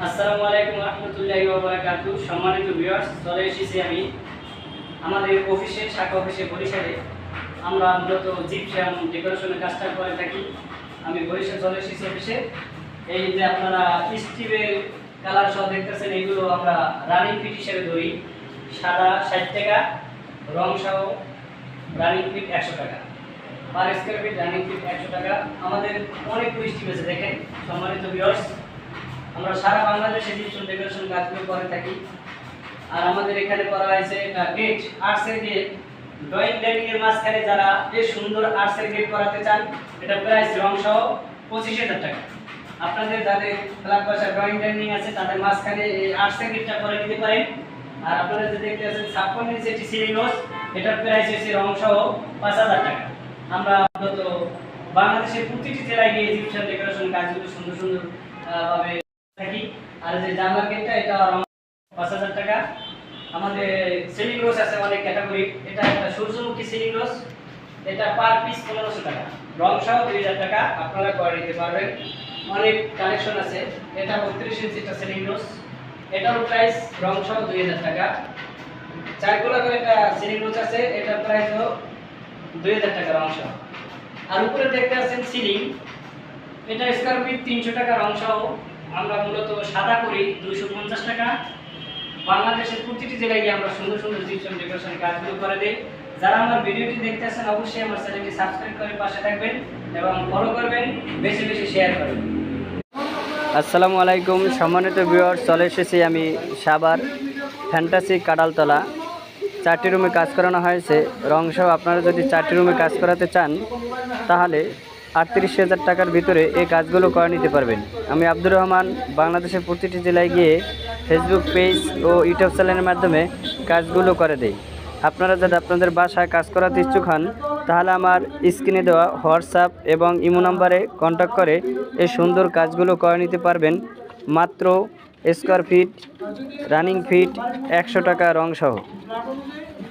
আসসালামু আলাইকুম রহমতুল্লাহি ওয়া বারাকাতুহু। সম্মানিত ভিউয়ার্স, চলে এসেছি আমি আমাদের অফিসে, শাখা অফিসে বরিশালে। আমরা মূলত জিপসাম ডেকোরেশনের কাজটা করে থাকি। আমি বরিশাল চলে এসেছি অফিসে। এই যে আপনারা স্টিলের কালার সহ দেখতেছেন, এগুলো আমরা রানিং ফিট হিসেবে ধরি। সাদা 60 টাকা, রং সহ রানিং ফিট 100 টাকা, per square feet running feet 100 টাকা। আমাদের অনেক স্টিল আছে দেখেন। সম্মানিত ভিউয়ার্স, আমরা সারা বাংলাদেশে জিপসাম ডেকোরেশন কাজগুলো করে থাকি। আর আমাদের এখানে করা হয়েছে একটা গেট, আর্টসের গেট। ড্রয়িং ডাইনিং এর মাঝখানে যারা এই সুন্দর আর্টসের গেট করাতে চান, এটা প্রাইস রং সহ 25,000 টাকা। আপনাদের যাদের ক্লাব বাসা ড্রয়িং ডাইনিং আছে, তাদের মাঝখানে এই আর্টসের গেটটা করে দিতে পারেন। আর আপনারা যে দেখতে আছেন 56 ইঞ্চি এটি সিলিং রোজ, এটার প্রাইস হচ্ছে রং সহ 5,000 টাকা। আমরা মূলত বাংলাদেশের প্রতিটি জেলায় গিয়ে জিপসাম ডেকোরেশন কাজগুলো সুন্দর সুন্দর ভাবে থাকি। আর যে জানলা গেটটা, এটা 5,000 টাকা। আমাদের সিলিং রোজ আছে অনেক ক্যাটাগরি। এটা একটা সূর্যমুখী সিলিং রোজ, এটা পার পিস 1500 টাকা, রং সহ 2000 টাকা। আপনারা করে নিতে পারবেন, অনেক কালেকশন আছে। এটা 32 ইঞ্চিটা সিলিং রোজ, এটার প্রাইস রং সহ 2000 টাকা। চারকোলা করে একটা সিলিং রোজ আছে, এটার প্রাইস হলো 2000 টাকা রং সহ। আর উপরে দেখতে আছেন সিলিং, এটা স্কয়ার ফিট 300 টাকা রং সহ। আমরা মূলত সাদা করি 250 টাকা। বাংলাদেশের প্রতিটি জেলায় গিয়ে আমরা সুন্দর সুন্দর জিপসাম ডেকোরেশন কাজগুলো করে দিই। যারা আমার ভিডিওটি দেখতেছেন, অবশ্যই আমার চ্যানেলটি সাবস্ক্রাইব করে পাশে থাকবেন এবং ফলো করবেন, বেশি বেশি শেয়ার করবেন। আসসালামু আলাইকুম সম্মানিত ভিউয়ার্স, চলে এসেছি আমি সাভার ফ্যান্টাসি কাঁঠালতলা। 4টি রুমে কাজ করানো হয়েছে রং সহ। আপনারা যদি 4টি রুমে কাজ করাতে চান, তাহলে 38,000 টাকার ভিতরে এই কাজগুলো করে নিতে পারবেন। আমি আব্দুর রহমান বাংলাদেশের প্রতিটি জেলায় গিয়ে ফেসবুক পেজ ও ইউটিউব চ্যানেলের মাধ্যমে কাজগুলো করে দেই। আপনারা যদি আপনাদের বাসায় কাজ করাতে ইচ্ছুক হন, তাহলে আমার স্ক্রিনে দেওয়া হোয়াটসঅ্যাপ এবং ইমো নাম্বারে কন্ট্যাক্ট করে এই সুন্দর কাজগুলো করে নিতে পারবেন। মাত্র স্কয়ার ফিট রানিং ফিট 100 টাকা রং সহ।